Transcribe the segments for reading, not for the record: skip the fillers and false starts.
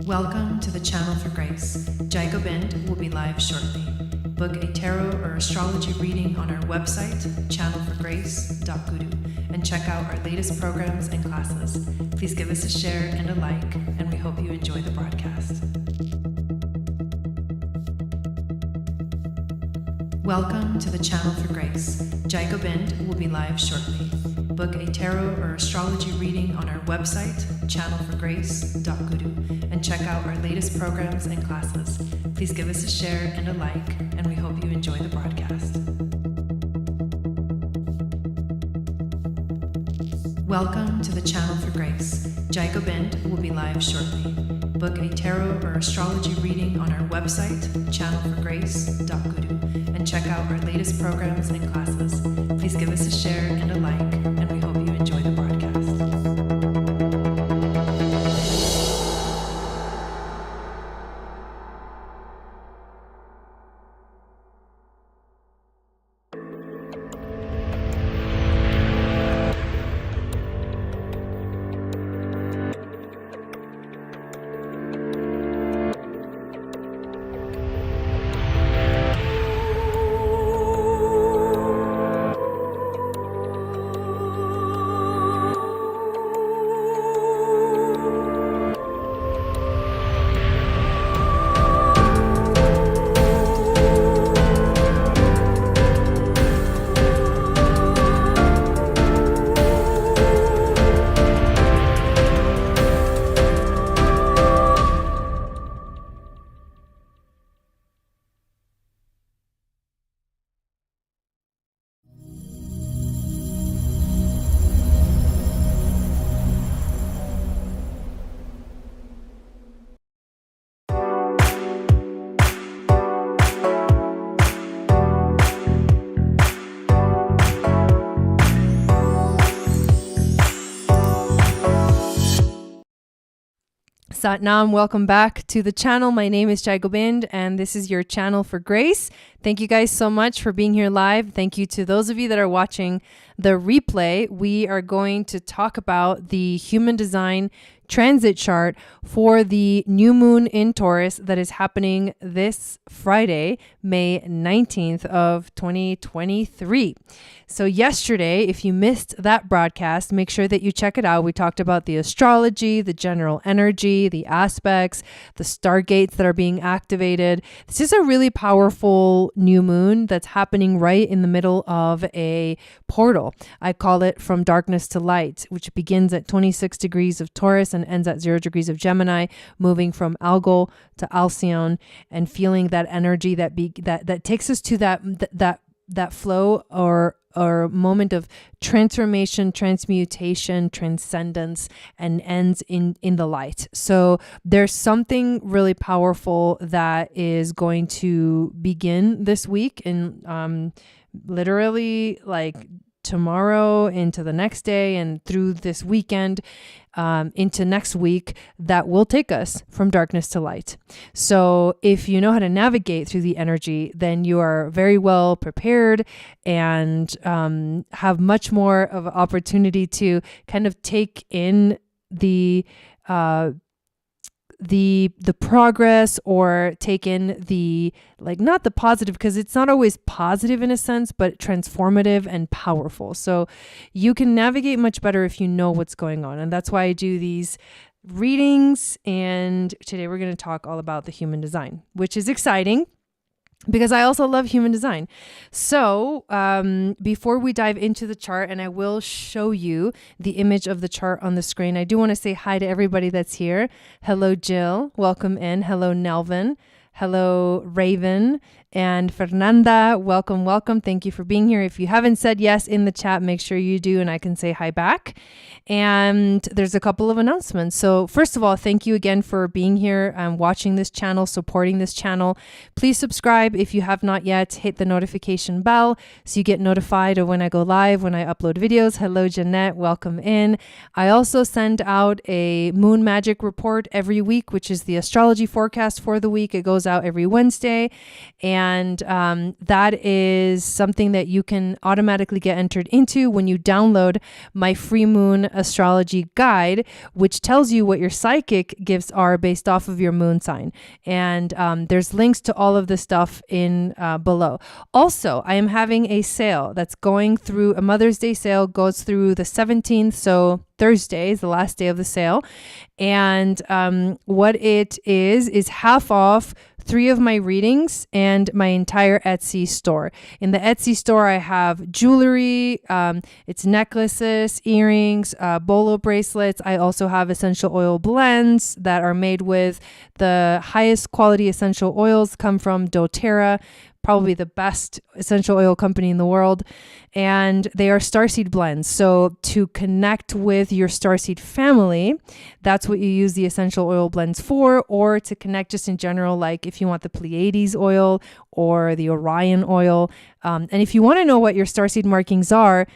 Welcome to the Channel for Grace. Gobind will be live shortly. Book a tarot or astrology reading on our website, channelforgrace.guru, and check out our latest programs and classes. Please give us a share and a like, and we hope you enjoy the broadcast. Welcome to the Channel for Grace. Gobind will be live shortly. Book a tarot or astrology reading on our website, channelforgrace.guru, and check out our latest programs and classes. Please give us a share and a like, and we hope you enjoy the broadcast. Welcome to the Channel for Grace. Gobind will be live shortly. Book a tarot or astrology reading on our website, channelforgrace.guru, and check out our latest programs and classes. Please give us a share and a like, and we hope you enjoy the broadcast. Satnam, welcome back to the channel. My name is Gobind, and this is your Channel for Grace. Thank you guys so much for being here live. Thank you to those of you that are watching the replay. We are going to talk about the human design transit chart for the new moon in Taurus that is happening this Friday, May 19th of 2023. So yesterday, if you missed that broadcast, make sure that you check it out. We talked about the astrology, the general energy, the aspects, the stargates that are being activated. This is a really powerful new moon that's happening right in the middle of a portal. I call it From Darkness to Light, which begins at 26 degrees of Taurus and ends at 0 degrees of Gemini, moving from Algol to Alcyone, and feeling that energy that takes us to that flow or moment of transformation, transmutation, transcendence, and ends in the light. So there's something really powerful that is going to begin this week, and literally like tomorrow into the next day and through this weekend into next week, that will take us from darkness to light. So if you know how to navigate through the energy, then you are very well prepared and have much more of an opportunity to kind of take in the progress, or take in the, like, not the positive, because it's not always positive in a sense, but transformative and powerful. So you can navigate much better if you know what's going on. And that's why I do these readings. And today we're going to talk all about the human design, which is exciting because I also love human design. So before we dive into the chart, and I will show you the image of the chart on the screen, I do want to say hi to everybody that's here. Hello, Jill. Welcome in. Hello, Nelvin. Hello, Raven. And Fernanda, welcome, welcome. Thank you for being here. If you haven't said yes in the chat, make sure you do, and I can say hi back. And there's a couple of announcements. So first of all, thank you again for being here and watching this channel, supporting this channel. Please subscribe if you have not yet. Hit the notification bell so you get notified of when I go live, when I upload videos. Hello, Jeanette. Welcome in. I also send out a moon magic report every week, which is the astrology forecast for the week. It goes out every Wednesday. And And that is something that you can automatically get entered into when you download my free moon astrology guide, which tells you what your psychic gifts are based off of your moon sign. And there's links to all of this stuff in below. Also, I am having a sale that's going through, a Mother's Day sale goes through the 17th. So Thursday is the last day of the sale. And what it is half off 3 of my readings and my entire Etsy store. In the Etsy store, I have jewelry, it's necklaces, earrings, bolo bracelets. I also have essential oil blends that are made with the highest quality essential oils, come from doTERRA, probably the best essential oil company in the world. And they are starseed blends. So to connect with your starseed family, that's what you use the essential oil blends for, or to connect just in general, like if you want the Pleiades oil or the Orion oil. And if you want to know what your starseed markings are,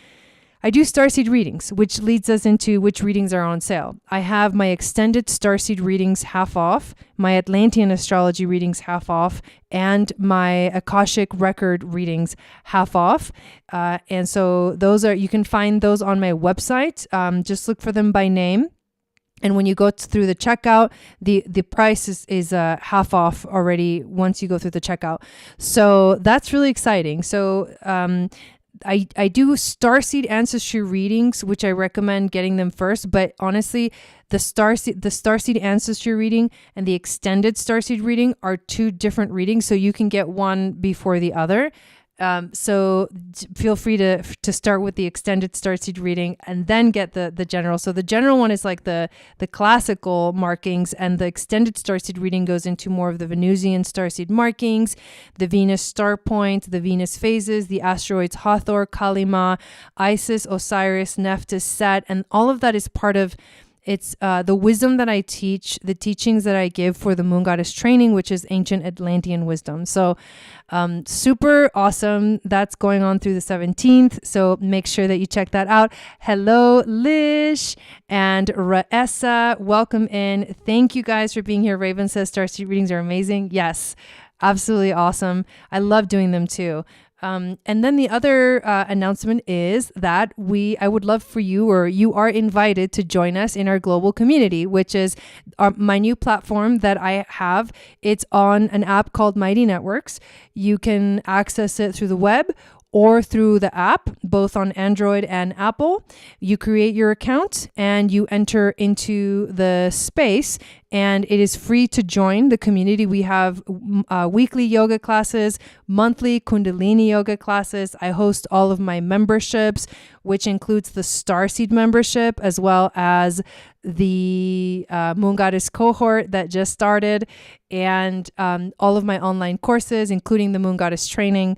I do starseed readings, which leads us into which readings are on sale. I have my extended starseed readings half off, my Atlantean astrology readings half off, and my Akashic record readings half off. And so those are, you can find those on my website. Just look for them by name. And when you go through the checkout, the price is half off already once you go through the checkout. So that's really exciting. So I do starseed ancestry readings, which I recommend getting them first. But honestly, the starseed ancestry reading and the extended starseed reading are 2 different readings. So you can get one before the other. So feel free to start with the extended starseed reading and then get the general. So the general one is like the classical markings, and the extended starseed reading goes into more of the Venusian starseed markings, the Venus star point, the Venus phases, the asteroids Hathor, Kalima, Isis, Osiris, Nephthys, Set, and all of that is part of it's the wisdom that I teach, the teachings that I give for the Moon Goddess training, which is ancient Atlantean wisdom. So super awesome. That's going on through the 17th. So make sure that you check that out. Hello, Lish and Raessa. Welcome in. Thank you guys for being here. Raven says starseed readings are amazing. Yes, absolutely awesome. I love doing them too. And then the other announcement is that I would love for you, or you are invited to join us in our global community, which is my new platform that I have. It's on an app called Mighty Networks. You can access it through the web or through the app, both on Android and Apple. You create your account and you enter into the space, and it is free to join the community. We have weekly yoga classes, monthly Kundalini yoga classes. I host all of my memberships, which includes the Starseed membership, as well as the Moon Goddess cohort that just started, and all of my online courses, including the Moon Goddess training.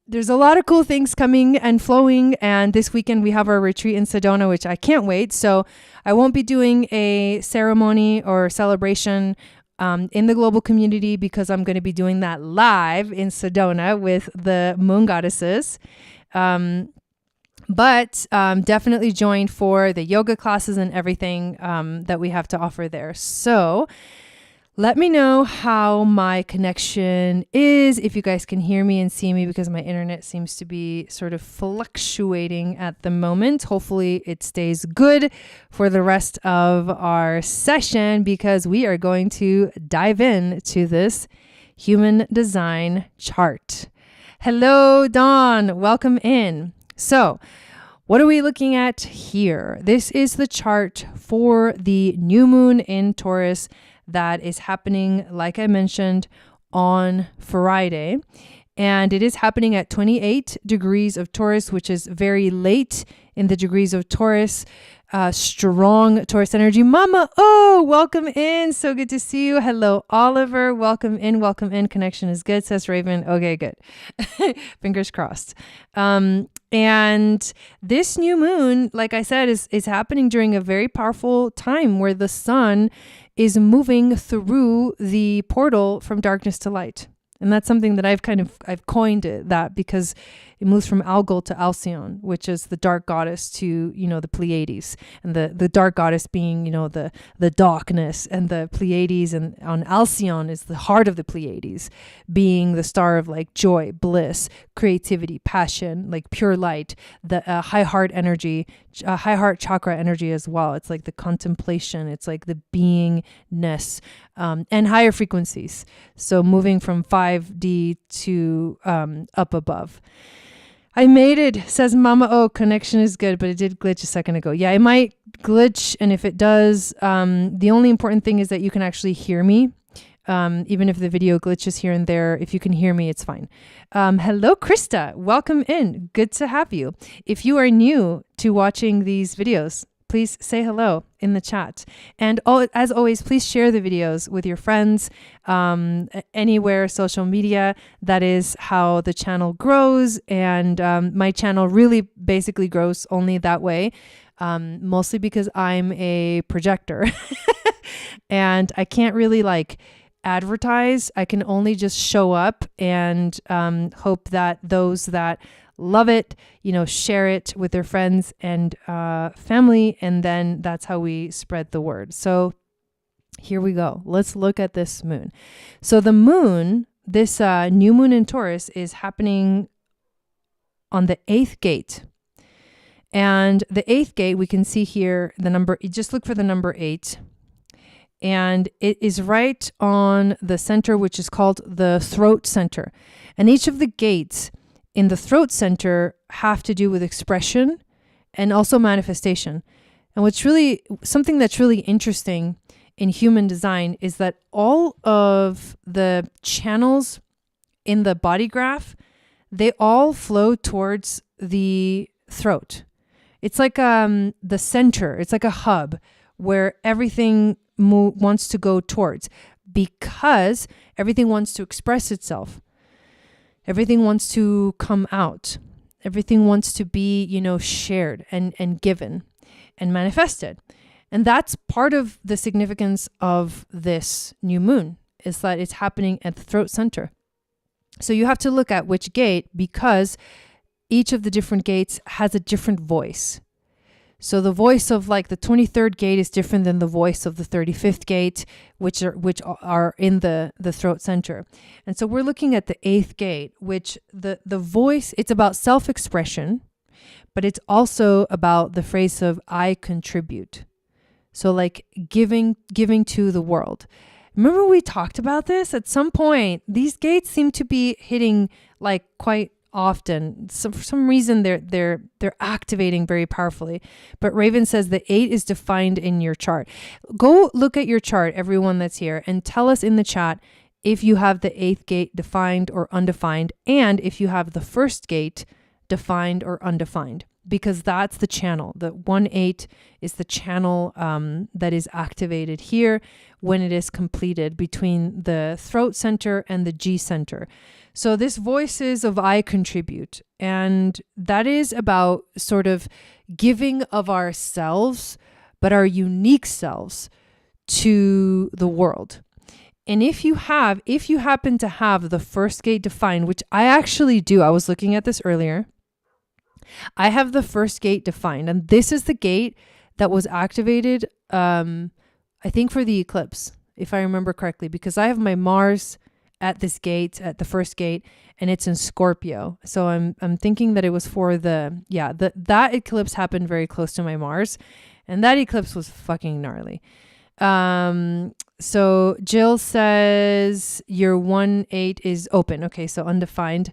There's a lot of cool things coming and flowing. And this weekend we have our retreat in Sedona, which I can't wait. So I won't be doing a ceremony or celebration in the global community, because I'm going to be doing that live in Sedona with the Moon Goddesses. But definitely join for the yoga classes and everything that we have to offer there. So let me know how my connection is, if you guys can hear me and see me, because my internet seems to be sort of fluctuating at the moment. Hopefully it stays good for the rest of our session, because we are going to dive in to this human design chart. Hello, Dawn. Welcome in. So what are we looking at here? This is the chart for the new moon in Taurus that is happening, like I mentioned, on Friday. And it is happening at 28 degrees of Taurus, which is very late in the degrees of Taurus. Strong Taurus energy. Mama, oh, welcome in. So good to see you. Hello, Oliver. Welcome in. Welcome in. Connection is good, says Raven. Okay, good. Fingers crossed. And this new moon, like I said, is happening during a very powerful time where the sun is moving through the portal from darkness to light. And that's something that I've coined it that, because It moves from Algol to Alcyone, which is the dark goddess, to, the Pleiades, and the dark goddess being, the darkness, and the Pleiades, and on Alcyone is the heart of the Pleiades, being the star of like joy, bliss, creativity, passion, like pure light, the high heart energy, high heart chakra energy as well. It's like the contemplation, it's like the beingness, and higher frequencies. So moving from 5D to up above. I made it, says Mama O. Connection is good, but it did glitch a second ago. Yeah, it might glitch, and if it does, the only important thing is that you can actually hear me. Even if the video glitches here and there, if you can hear me, it's fine. Hello, Krista. Welcome in. Good to have you. If you are new to watching these videos, please say hello in the chat. And as always, please share the videos with your friends, anywhere, social media. That is how the channel grows. And my channel really basically grows only that way, mostly because I'm a projector and I can't really like advertise. I can only just show up and hope that those that love it, share it with their friends and family, and then that's how we spread the word. So here we go. Let's look at this moon. So the moon, this new moon in Taurus, is happening on the 8th gate. And the 8th gate, we can see here the number, just look for the number 8. And it is right on the center, which is called the throat center. And each of the gates in the throat center have to do with expression and also manifestation. And what's really something that's really interesting in human design is that all of the channels in the body graph, they all flow towards the throat. It's like the center. It's like a hub where everything wants to go towards, because everything wants to express itself. Everything wants to come out. Everything wants to be, shared and given and manifested. And that's part of the significance of this new moon, is that it's happening at the throat center. So you have to look at which gate, because each of the different gates has a different voice. So the voice of like the 23rd gate is different than the voice of the 35th gate, which are in the throat center. And so we're looking at the 8th gate, which the voice, it's about self-expression, but it's also about the phrase of I contribute. So like giving to the world. Remember we talked about this at some point? These gates seem to be hitting like quite often. So for some reason they're activating very powerfully. But Raven says the 8 is defined in your chart. Go look at your chart, everyone that's here, and tell us in the chat if you have the 8th gate defined or undefined, and if you have the 1st gate defined or undefined, because that's the channel. The 1-8 is the channel that is activated here when it is completed between the throat center and the G center. So this voice is of I contribute, and that is about sort of giving of ourselves, but our unique selves, to the world. And if you happen to have the 1st gate defined, which I actually do, I was looking at this earlier, I have the 1st gate defined, and this is the gate that was activated, I think for the eclipse, if I remember correctly, because I have my Mars at this gate, at the 1st gate, and it's in Scorpio. So I'm thinking that it was for that eclipse happened very close to my Mars, and that eclipse was fucking gnarly. So Jill says your 1-8 is open. Okay, so undefined.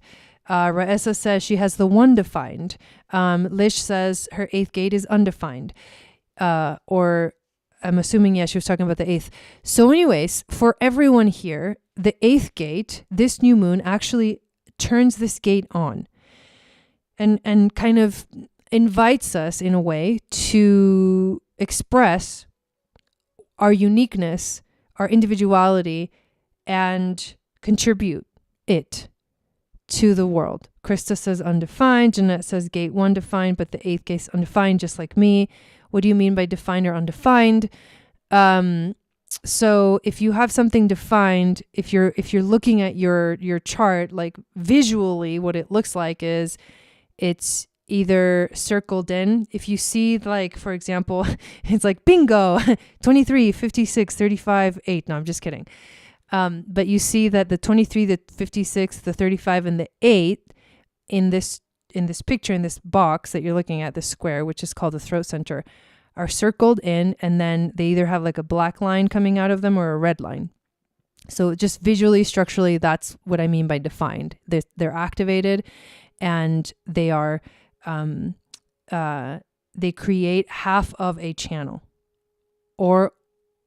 Raessa says she has the 1 defined. Lish says her 8th gate is undefined. Or I'm assuming, she was talking about the 8th. So anyways, for everyone here, the 8th gate, this new moon actually turns this gate on and kind of invites us in a way to express our uniqueness, our individuality, and contribute it to the world. Krista says undefined. Jeanette says gate 1 defined, but the 8th gate's undefined, just like me. What do you mean by defined or undefined? So if you have something defined, if you're looking at your chart, like visually, what it looks like is it's either circled in. If you see, like, for example, it's like bingo, 23, 56, 35, 8. No, I'm just kidding. But you see that the 23, the 56, the 35, and the 8 in this picture, in this box that you're looking at, this square, which is called the throat center, are circled in, and then they either have like a black line coming out of them or a red line. So just visually, structurally, that's what I mean by defined. They're activated, and they are they create half of a channel or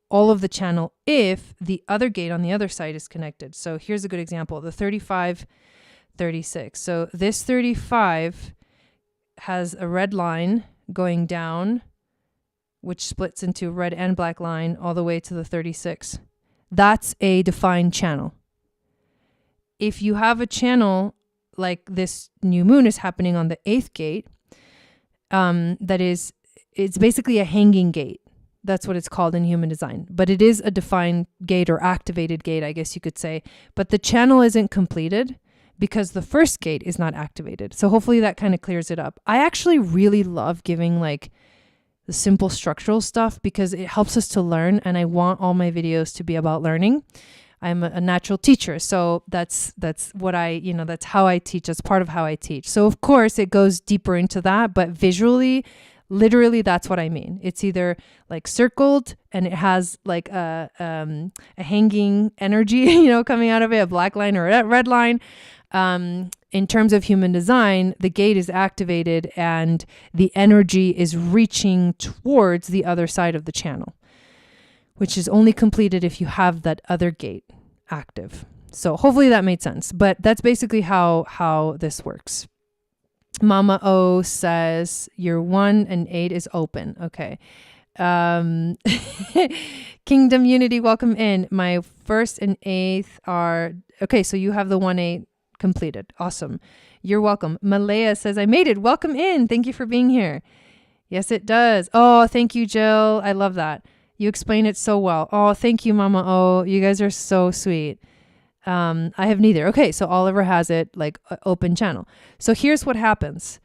all of the channel if the other gate on the other side is connected. So here's a good example, the 35, 36. So this 35 has a red line going down, which splits into red and black line all the way to the 36. That's a defined channel. If you have a channel like this new moon is happening on the 8th gate, it's basically a hanging gate. That's what it's called in human design. But it is a defined gate or activated gate, I guess you could say. But the channel isn't completed because the first gate is not activated. So hopefully that kind of clears it up. I actually really love giving like the simple structural stuff because it helps us to learn. And I want all my videos to be about learning. I'm a natural teacher. So that's what that's how I teach. That's part of how I teach. So of course it goes deeper into that, but visually, literally, that's what I mean. It's either like circled and it has like a hanging energy, coming out of it, a black line or a red line. In terms of human design, the gate is activated and the energy is reaching towards the other side of the channel, which is only completed if you have that other gate active. So hopefully that made sense. But that's basically how this works. Mama O says your 1 and 8 is open. Okay. Kingdom Unity, welcome in. My 1st and 8th are okay. So you have the 1-8 completed. Awesome. You're welcome. Malaya says I made it. Welcome in. Thank you for being here. Yes, it does. Oh, thank you, Jill. I love that. You explain it so well. Oh, thank you, Mama O. You guys are so sweet. I have neither. Okay, so Oliver has it like open channel. So here's what happens.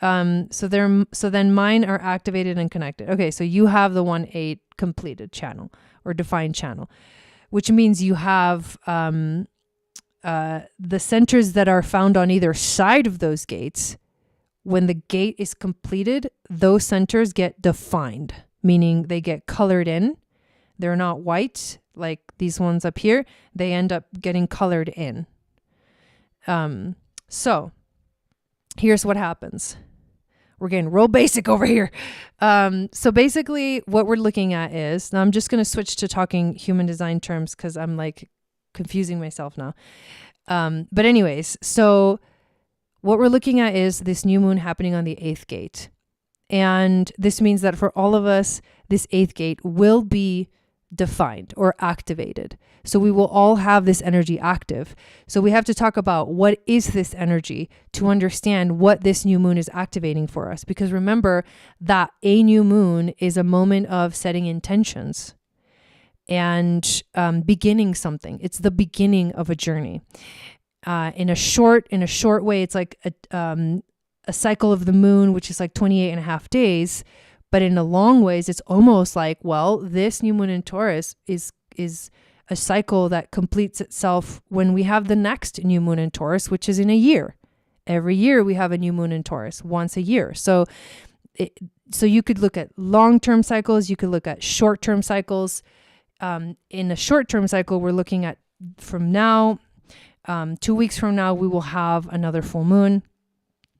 So then mine are activated and connected. Okay, so you have the 1-8 completed channel or defined channel, which means you have the centers that are found on either side of those gates. When the gate is completed, those centers get defined, meaning they get colored in. They're not white like these ones up here. They end up getting colored in. So here's what happens. We're getting real basic over here. So basically what we're looking at is, now I'm just going to switch to talking human design terms because I'm like confusing myself now. But anyways, so what we're looking at is this new moon happening on the 8th gate. And this means that for all of us, this 8th gate will be defined or activated. So we will all have this energy active. So we have to talk about what is this energy to understand what this new moon is activating for us. Because remember that a new moon is a moment of setting intentions and beginning something. It's the beginning of a journey. In a short way, it's like a cycle of the moon, which is like 28 and a half days. But in a long ways, it's almost like, well, this new moon in Taurus is a cycle that completes itself when we have the next new moon in Taurus, which is in a year. Every year we have a new moon in Taurus, once a year. So you could look at long-term cycles. You could look at short-term cycles. In a short-term cycle, we're looking at from now, 2 weeks from now, we will have another full moon.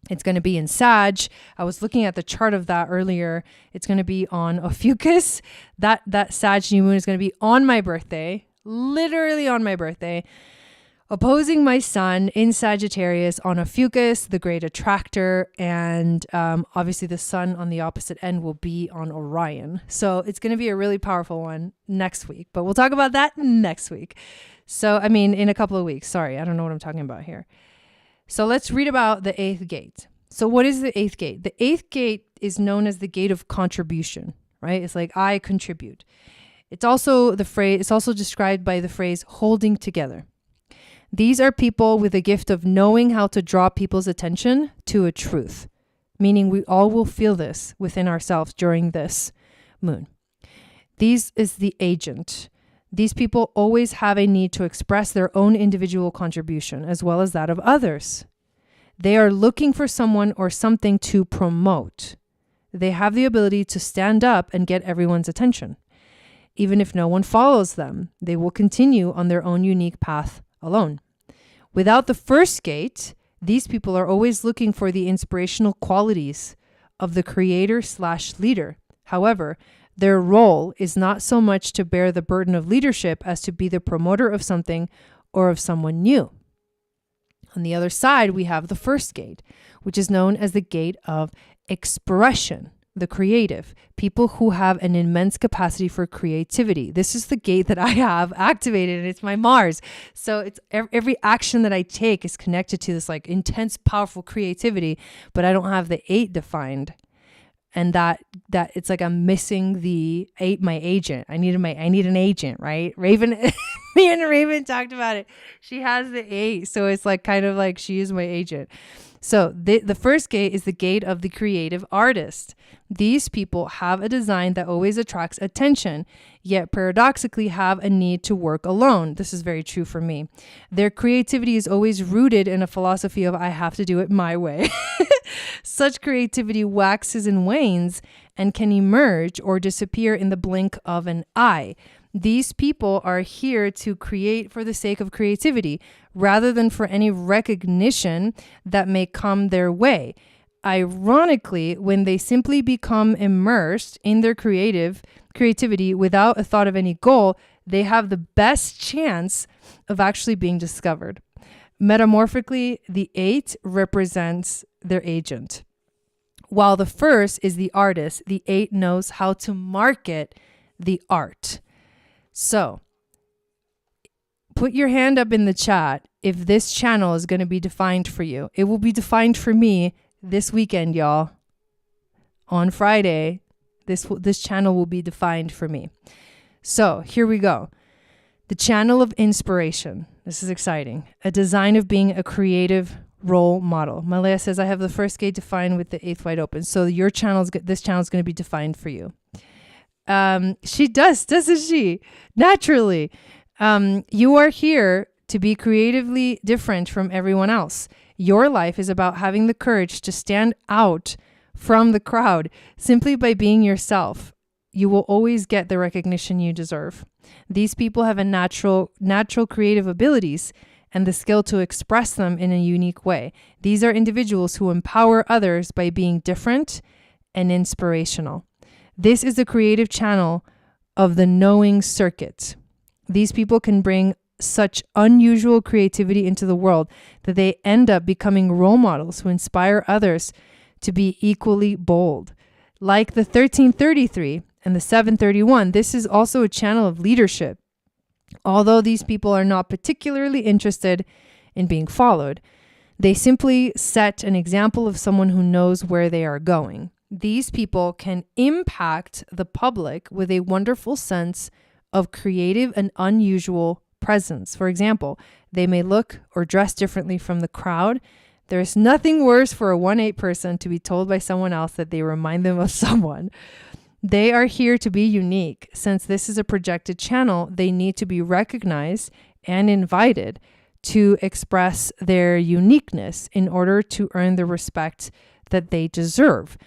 It's going to be in Sag. I was looking at the chart of that earlier. It's going to be on Ophiuchus. That Sag new moon is going to be on my birthday, literally on my birthday, opposing my sun in Sagittarius on Ophiuchus, the great attractor. And obviously the sun on the opposite end will be on Orion. So it's going to be a really powerful one next week, but we'll talk about that next week. So, I mean, in a couple of weeks. Sorry, I don't know what I'm talking about here. So let's read about the 8th gate. So what is the 8th gate? The 8th gate is known as the gate of contribution, right? It's like I contribute. It's also described by the phrase holding together. These are people with a gift of knowing how to draw people's attention to a truth, meaning we all will feel this within ourselves during this moon. These is the agent. These people always have a need to express their own individual contribution as well as that of others. They are looking for someone or something to promote. They have the ability to stand up and get everyone's attention. Even if no one follows them, they will continue on their own unique path alone. Without the first gate, these people are always looking for the inspirational qualities of the creator/leader. However, their role is not so much to bear the burden of leadership as to be the promoter of something or of someone new. On the other side, we have the first gate, which is known as the gate of expression, the creative, people who have an immense capacity for creativity. This is the gate that I have activated, and it's my Mars. So it's every action that I take is connected to this like intense, powerful creativity, but I don't have the 8 defined. And that it's like I'm missing my agent. I need an agent, right? Raven, me and Raven talked about it. She has the 8. So it's like kind of like she is my agent. So the first gate is the gate of the creative artist. These people have a design that always attracts attention, yet paradoxically have a need to work alone. This is very true for me. Their creativity is always rooted in a philosophy of I have to do it my way. Such creativity waxes and wanes and can emerge or disappear in the blink of an eye. These people are here to create for the sake of creativity rather than for any recognition that may come their way. Ironically, when they simply become immersed in their creativity without a thought of any goal, they have the best chance of actually being discovered. Metamorphically, the 8 represents their agent. While the first is the artist, the 8 knows how to market the art. So, put your hand up in the chat if this channel is going to be defined for you. It will be defined for me this weekend, y'all. On Friday, this channel will be defined for me. So, here we go. The channel of inspiration. This is exciting. A design of being a creative role model. Malaya says, I have the first gate defined with the 8th wide open. So this channel is going to be defined for you. She does, doesn't she? Naturally. You are here to be creatively different from everyone else. Your life is about having the courage to stand out from the crowd simply by being yourself. You will always get the recognition you deserve. These people have a natural creative abilities and the skill to express them in a unique way. These are individuals who empower others by being different and inspirational. This is the creative channel of the knowing circuit. These people can bring such unusual creativity into the world that they end up becoming role models who inspire others to be equally bold. Like the 1333 and the 731, this is also a channel of leadership. Although these people are not particularly interested in being followed, they simply set an example of someone who knows where they are going. These people can impact the public with a wonderful sense of creative and unusual presence. For example, they may look or dress differently from the crowd. There's nothing worse for a 1/8 person to be told by someone else that they remind them of someone. They are here to be unique. Since this is a projected channel, they need to be recognized and invited to express their uniqueness in order to earn the respect that they deserve.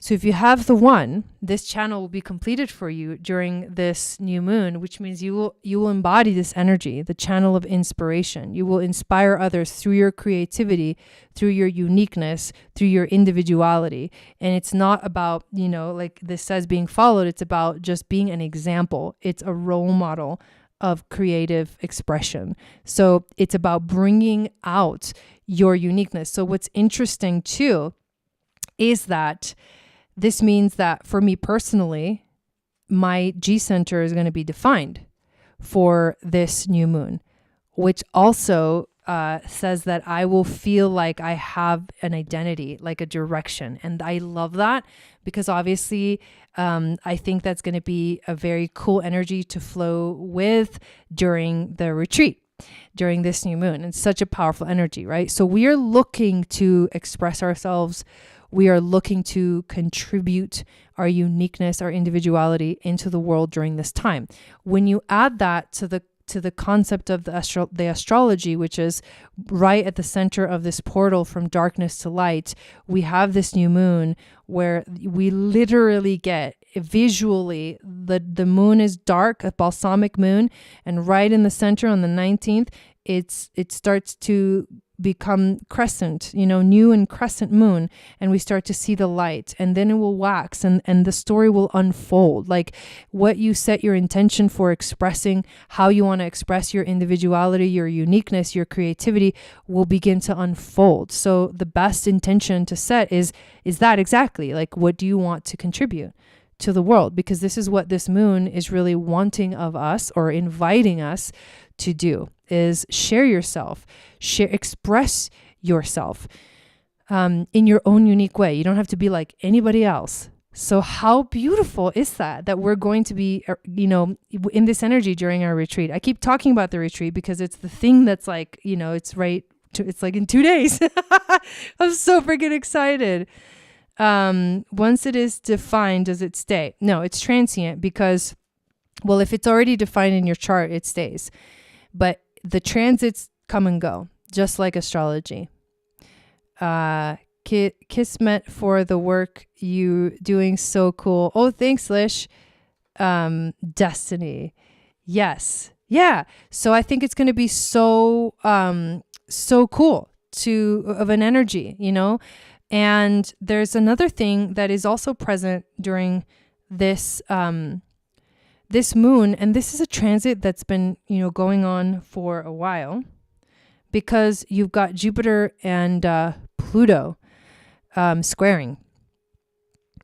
So if you have the 1, this channel will be completed for you during this new moon, which means you will embody this energy, the channel of inspiration. You will inspire others through your creativity, through your uniqueness, through your individuality. And it's not about, like this says, being followed. It's about just being an example. It's a role model of creative expression. So it's about bringing out your uniqueness. So what's interesting too is that this means that for me personally, my G center is going to be defined for this new moon, which also says that I will feel like I have an identity, like a direction. And I love that because obviously I think that's going to be a very cool energy to flow with during the retreat. during this new moon. It's such a powerful energy, right? So we are looking to express ourselves. We are looking to contribute our uniqueness, our individuality into the world during this time. When you add that to the concept of the astrology, which is right at the center of this portal from darkness to light, we have this new moon where we literally get visually the moon is dark, a balsamic moon, and right in the center on the 19th, it starts to become crescent, new and crescent moon, and we start to see the light, and then it will wax and the story will unfold. Like what you set your intention for expressing, how you want to express your individuality, your uniqueness, your creativity will begin to unfold. So the best intention to set is that exactly, like, what do you want to contribute to the world? Because this is what this moon is really wanting of us, or inviting us to do, is share yourself, express yourself in your own unique way. You don't have to be like anybody else. So how beautiful is that we're going to be, in this energy during our retreat. I keep talking about the retreat because it's the thing that's like, it's like in 2 days. I'm so freaking excited. Once it is defined, does it stay? No, it's transient because, well, if it's already defined in your chart, it stays. But the transits come and go, just like astrology. Kismet for the work you doing, so cool. Oh, thanks, Lish. Destiny. Yes. Yeah. So I think it's going to be so cool of an energy, And there's another thing that is also present during this this moon, and this is a transit that's been, going on for a while, because you've got Jupiter and Pluto squaring.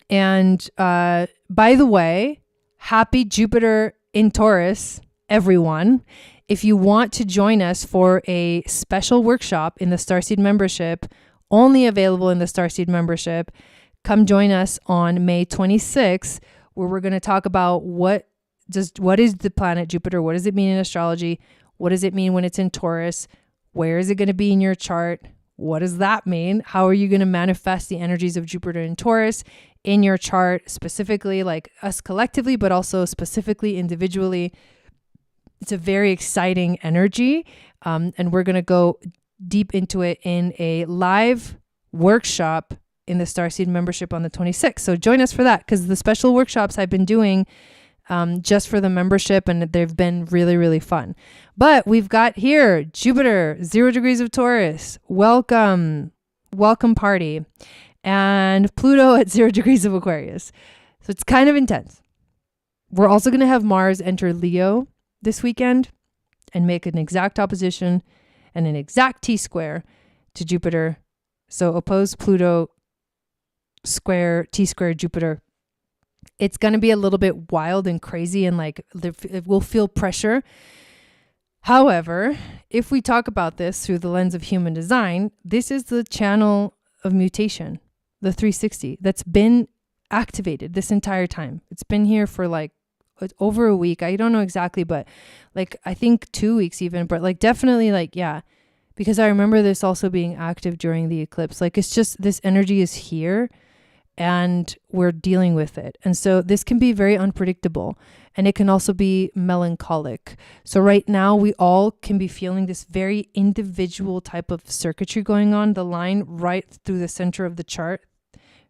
And by the way, happy Jupiter in Taurus, everyone. If you want to join us for a special workshop in the Starseed membership, only available in the Starseed membership, come join us on May 26th, where we're going to talk about what is the planet Jupiter? What does it mean in astrology? What does it mean when it's in Taurus? Where is it going to be in your chart? What does that mean? How are you going to manifest the energies of Jupiter in Taurus in your chart, specifically, like us collectively, but also specifically individually? It's a very exciting energy. And we're going to go deep into it in a live workshop in the Starseed membership on the 26th. So join us for that, because the special workshops I've been doing just for the membership, and they've been really, really fun. But we've got here Jupiter, 0 degrees of Taurus. Welcome party. And Pluto at 0 degrees of Aquarius. So it's kind of intense. We're also going to have Mars enter Leo this weekend and make an exact opposition and an exact T-square to Jupiter. So oppose Pluto, square T-square Jupiter. It's going to be a little bit wild and crazy, and like we'll feel pressure. However, if we talk about this through the lens of human design, this is the channel of mutation, the 360, that's been activated this entire time. It's been here for like over a week. I don't know exactly, but like I think 2 weeks even, but like definitely like, yeah, because I remember this also being active during the eclipse. Like it's just, this energy is here and we're dealing with it. And so this can be very unpredictable, and it can also be melancholic. So right now we all can be feeling this very individual type of circuitry going on, the line right through the center of the chart,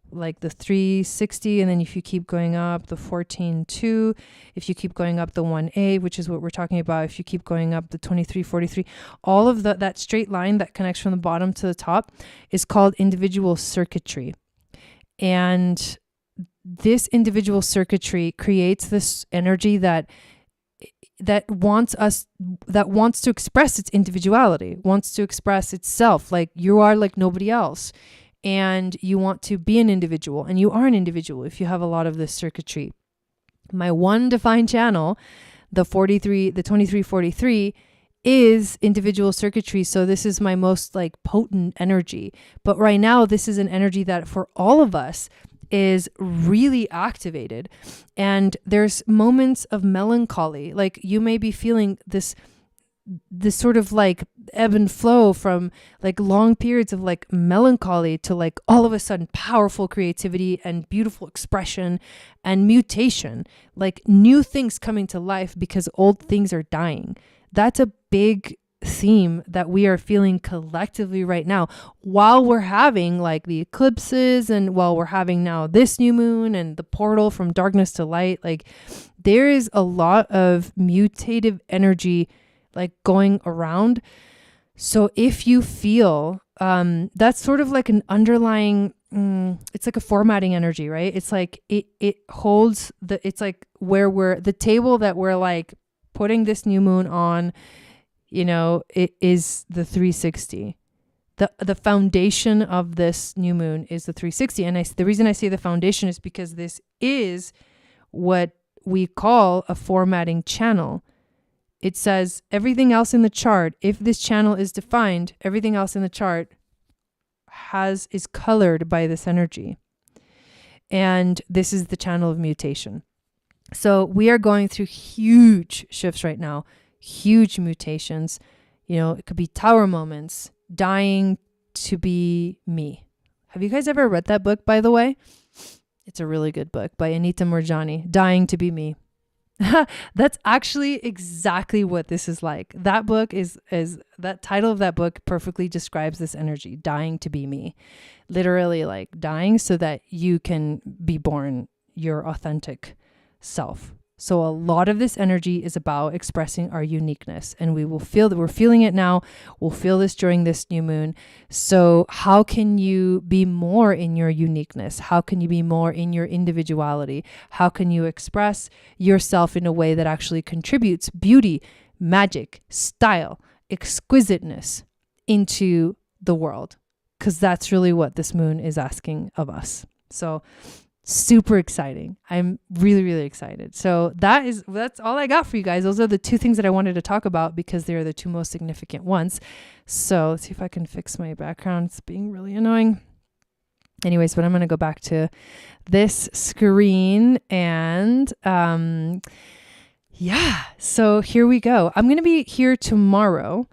like the 360. And then if you keep going up, the 14.2, if you keep going up the 1A, which is what we're talking about, if you keep going up the 23.43, all of that straight line that connects from the bottom to the top is called individual circuitry. And this individual circuitry creates this energy that wants to express its individuality, wants to express itself, like you are like nobody else. And you want to be an individual, and you are an individual if you have a lot of this circuitry. My one defined channel, the 2343, is individual circuitry. So this is my most like potent energy. But right now, this is an energy that for all of us is really activated. And there's moments of melancholy. Like you may be feeling this this sort of like ebb and flow from like long periods of like melancholy to like all of a sudden powerful creativity and beautiful expression and mutation, like new things coming to life because old things are dying. That's a big theme that we are feeling collectively right now, while we're having like the eclipses and while we're having now this new moon and the portal from darkness to light. Like there is a lot of mutative energy like going around. So if you feel that's sort of like an underlying it's like a formatting energy, right? It's like it holds it's like where we're the table that we're like putting this new moon on, you know, it is the 360. The foundation of this new moon is the 360. And the reason I say the foundation is because this is what we call a formatting channel. It says everything else in the chart, if this channel is defined, everything else in the chart is colored by this energy. And this is the channel of mutation. So we are going through huge shifts right now, huge mutations. You know, it could be tower moments, dying to be me. Have you guys ever read that book, by the way? It's a really good book by Anita Moorjani, Dying to Be Me. That's actually exactly what this is like. That book is that title of that book perfectly describes this energy, dying to be me. Literally like dying so that you can be born your authentic self. So a lot of this energy is about expressing our uniqueness, and we will feel that we're feeling it now. We'll feel this during this new moon. So how can you be more in your uniqueness? How can you be more in your individuality? How can you express yourself in a way that actually contributes beauty, magic, style, exquisiteness into the world? Because that's really what this moon is asking of us. So super exciting. I'm really, really excited. So that's all I got for you guys. Those are the two things that I wanted to talk about because they're the two most significant ones. So let's see if I can fix my background. It's being really annoying. Anyways, but I'm going to go back to this screen and yeah, so here we go. I'm going to be here tomorrow.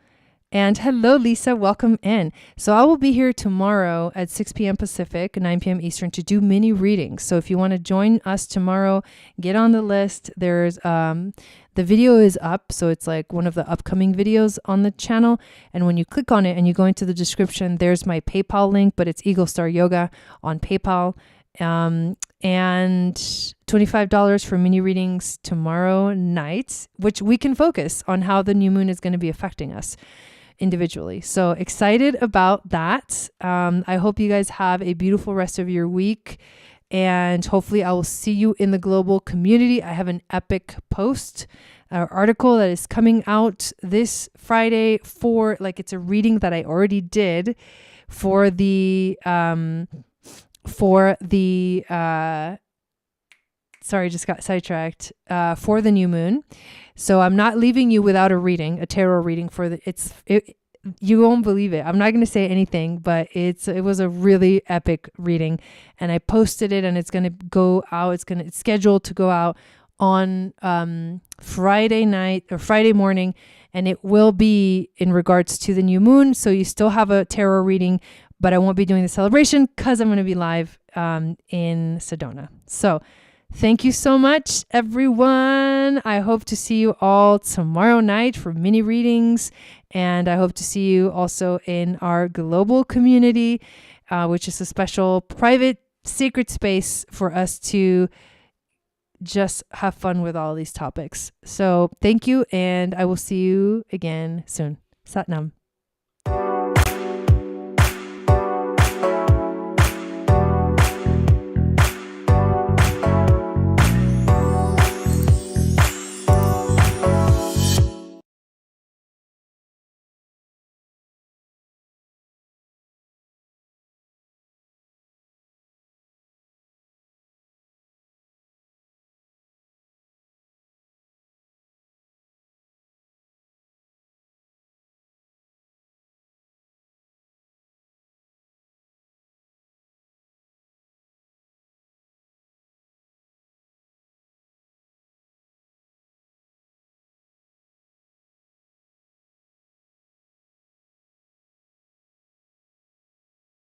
And hello, Lisa, welcome in. So I will be here tomorrow at 6 p.m. Pacific, 9 p.m. Eastern to do mini readings. So if you want to join us tomorrow, get on the list. There's the video is up. So it's like one of the upcoming videos on the channel. And when you click on it and you go into the description, there's my PayPal link, but it's Eagle Star Yoga on PayPal. And $25 for mini readings tomorrow night, which we can focus on how the new moon is going to be affecting us individually. So excited about that. I hope you guys have a beautiful rest of your week, and hopefully I will see you in the global community. I have an epic post article that is coming out this Friday for it's a reading that I already did for the sorry, just got sidetracked, for the new moon. So I'm not leaving you without a reading, a tarot reading you won't believe it. I'm not going to say anything, but it was a really epic reading, and I posted it, and it's going to go out. It's scheduled to go out on Friday night or Friday morning, and it will be in regards to the new moon. So you still have a tarot reading, but I won't be doing the celebration because I'm going to be live in Sedona. So thank you so much, everyone. I hope to see you all tomorrow night for mini readings. And I hope to see you also in our global community, which is a special private sacred space for us to just have fun with all these topics. So thank you. And I will see you again soon. Sat Nam.